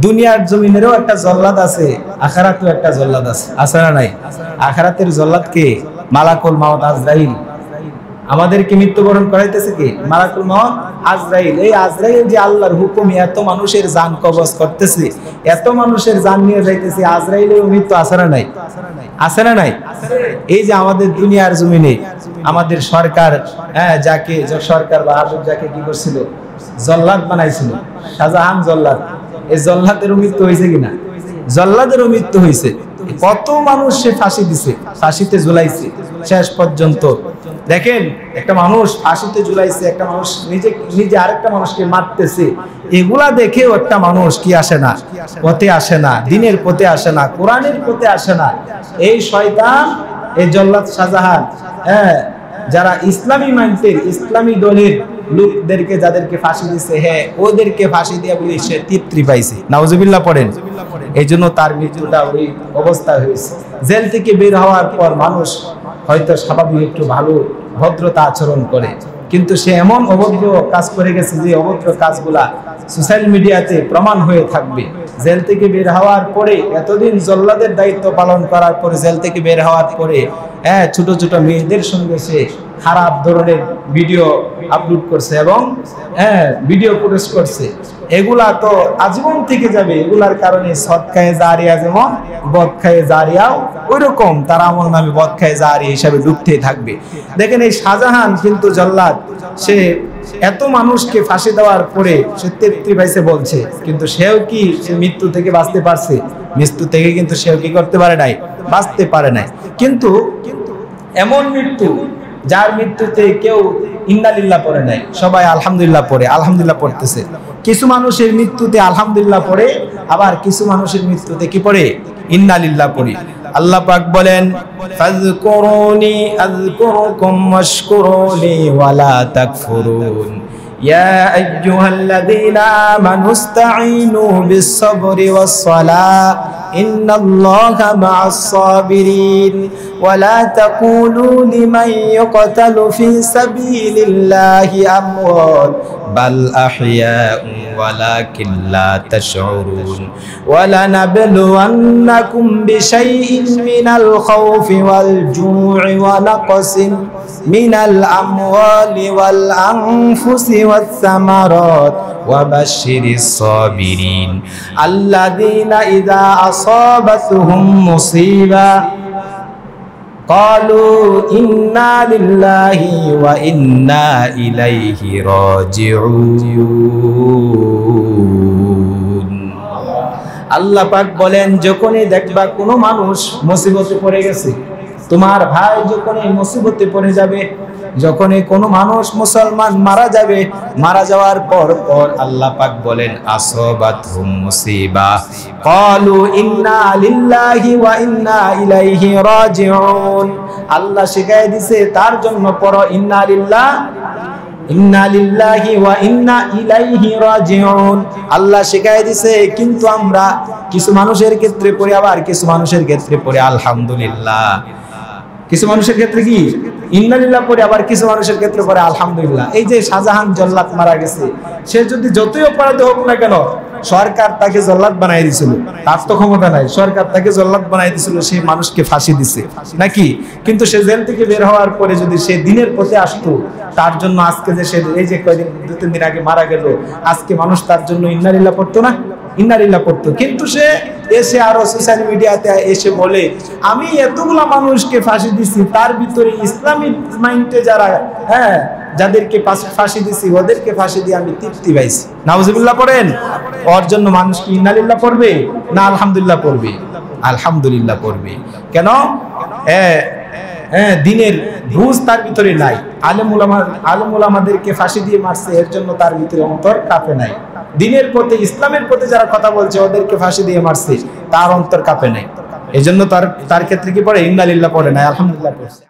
দুনিয়ার জমিনেরও একটা জল্লাদ আছে, আখিরাতেও একটা জল্লাদ আছে, আছে না নাই? আখিরাতের জল্লাদ কে? মালাকুল মাউত আজরাইল। আমাদেরকে মৃত্যুবরণ করাইতেছে কে? মালাকুল মাউত আজরাইল। এই আজরাইল যে আল্লাহর হুকুমে এত মানুষের জান কবজ করতেছে, এত মানুষের জান নিয়ে যাইতেছে, আজরাইলের মৃত্যু আছে না নাই? আছে না নাই? এই যে আমাদের দুনিয়ার জমিনে আমাদের সরকার, যাকে সরকার বা আজব যাকে কি করছিল? জল্লাদ বানাইছিল, শাহজাহান জল্লাদ। এই জল্লাদেরও মৃত্যু হয়েছে কিনা? জল্লাদেরও মৃত্যু হয়েছে। কত মানুষ সে ফাঁসি দিছে, ফাঁসিতে ঝুলাইছে শেষ পর্যন্ত। দেখেন, একটা মানুষ ফাঁসিতে ঝুলাইছে, একটা মানুষ নিজে আরেকটা মানুষকে মারতেছে। এগুলা দেখেও একটা মানুষ কি আসে না? পথে আসে না, দিনের পথে আসে না, কোরআনের পথে আসে না। এই শয়তান, এই জল্লাদ শাহজাহান, যারা ইসলামী মাইন্ডের, ইসলামী দলের লোকদেরকে যাদেরকে ফাঁসি দিছে, ওদেরকে ফাঁসি দিয়ে বলি সে তৃপ্তি পাইছে। নাউজুবিল্লাহ পড়েন। এই জন্য তার মৃত্যুটা ওই অবস্থা হয়েছে। জেল থেকে বের হওয়ার পর মানুষ হয়তো স্বাভাবিক একটু ভালো ভদ্রতা আচরণ করে, কিন্তু সে এমন অভদ্র কাজ করে গেছে যে অভদ্র কাজগুলা সোশ্যাল মিডিয়াতে প্রমাণ হয়ে থাকবে। জেল থেকে বের হওয়ার পরে, এতদিন জল্লাদের দায়িত্ব পালন করার পরে, জেল থেকে বের হওয়ার পরে ছোট ছোট মেয়েদের সঙ্গে সে খারাপ ধরনের ভিডিও আপলোড করছে এবং ভিডিও পোস্ট করছে। এগুলা তো আজীবন থেকে যাবে। এগুলার কারণে সদকায়ে জারিয়া যেমন, বদখায়ে জারিয়াও ওইরকম, তার আমল নামে বদখায়ে জারিয়া হিসাবে ডুবতেই থাকবে। দেখেন, এই শাহজাহান কিন্তু জল্লাদ, সে এত মানুষকে ফাঁসি দেওয়ার পরে সে তৃপ্তি পাইছে বলছে, কিন্তু সেও কি সে মৃত্যু থেকে বাঁচতে পারছে? মৃত্যু থেকে কিন্তু সেও কি করতে পারে নাই? বাঁচতে পারে নাই। কিন্তু এমন মৃত্যু, যার মৃত্যুতে কেউ ইন্নালিল্লাহ পড়ে নাই, সবাই আলহামদুলিল্লাহ পড়ে, আলহামদুলিল্লাহ পড়তেছে। কিছু মানুষের মৃত্যুতে আলহামদুলিল্লাহ পড়ে, আবার কিছু মানুষের মৃত্যুতে কি পড়ে? ইন্নালিল্লাহ পড়ে। আল্লাহ পাক বলেন, ফাযকুরুনি আযকুরুকুম ওয়াশকুরুলি ওয়ালা তাকফুরুন। ইয়া আইয়ুহাল্লাযীনা আমানু ইসতাঈনু বিস-সাবরি ওয়াস-সালাহ ইন্নাল্লাহা মা'আস-সাবিরিন ওয়া লা তাকুলু লিমান ইউকতালু ফী সাবিলিল্লাহি আমওয়াত বাল আহইয়াউন ওয়ালাকিন লা তাশউরুন ওয়া লানাবলুওয়ান্নাকুম বিশাইইন মিনাল খাউফি ওয়াল জু'i ওয়া নাকসিন মিনাল আমওয়ালি ওয়াল আনফুসি ওয়াস সামারাত ওয়া বাশশিরিস সাবিরিন আল্লাযীনা ইযা আসাবাতুহুম মুসিবা قالوا إنا لله وإنا إليه راجعون। আল্লাহ পাক বলেন, যখনই দেখবা কোনো মানুষ মুসিবতে পড়ে গেছে, তোমার ভাই যখনই মুসিবতে পড়ে যাবে, যখনই কোনো মানুষ মুসলমান মারা যাবে, মারা যাওয়ার পর আল্লাহ পাক বলেন, আসাবাতহুম মুসিবা ক্বালু ইন্না লিল্লাহি ওয়া ইন্না ইলাইহি রাজিউন। আল্লাহ শিখাই দিয়েছে তার জন্য পড়ো ইন্না লিল্লাহি ওয়া ইন্না ইলাইহি রাজিউন। আল্লাহ শিখাই দিয়েছে, কিন্তু আমরা কিছু মানুষের ক্ষেত্রে পড়ি, আবার কিছু মানুষের ক্ষেত্রে পড়ি আলহামদুলিল্লাহ। কিছু মানুষের ক্ষেত্রে কি ইন্নালিল্লাহ পড়ে, আবার কিছু মানুষের ক্ষেত্রে পড়ে আলহামদুলিল্লাহ। এই যে শাহজাহান জল্লাদ মারা গেছে, সে যদি যতই অপরাধ হোক না কেন, সরকার তাকে জল্লাদ বানাই দিয়েছিল, তার তো ক্ষমতা নাই, সরকার তাকে জল্লাদ বানাই দিয়েছিল, সে মানুষকে ফাঁসি দিছে নাকি? কিন্তু সে জেল থেকে বের হওয়ার পরে যদি সে দিনের পথে আসতো, তার জন্য আজকে যে সে এই যে কয়দিন 2-3 দিন আগে মারা গেল, আজকে মানুষ তার জন্য ইন্নালিল্লাহ পড়তো না? ইন্নালিল্লাহ পড়তো। কিন্তু সে এসে আরো সোশ্যাল মিডিয়াতে এসে বলে, আমি এতগুলা মানুষকে ফাঁসি দিছি, তার ভিতরে ইসলামিক মাইন্ডে যারা যাদেরকে ফাঁসি দিছি, ওদেরকে ফাঁসি দিয়ে আমি তৃপ্তি পাইছি। নাউজুবিল্লাহ পড়েন। ওর জন্য মানুষ কি ইন্নালিল্লাহ পড়বে না আলহামদুলিল্লাহ পড়বে? আলহামদুলিল্লাহ পড়বে। কেন? দিনের বুঝ তার ভিতরে নাই। আলেম উলামাদেরকে ফাঁসি দিয়ে মারছে, এর জন্য তার ভিতরে অন্তর কাঁপে নাই। দিনের পথে, ইসলামের পথে যারা কথা বলছে, ওদেরকে ফাঁসি দিয়ে মারছে, তার অন্তর কাঁপে নাই। এই জন্য তার ক্ষেত্রে কি পড়ে? ইন্নালিল্লাহ পড়ে নাই, আলহামদুলিল্লাহ পড়ছে।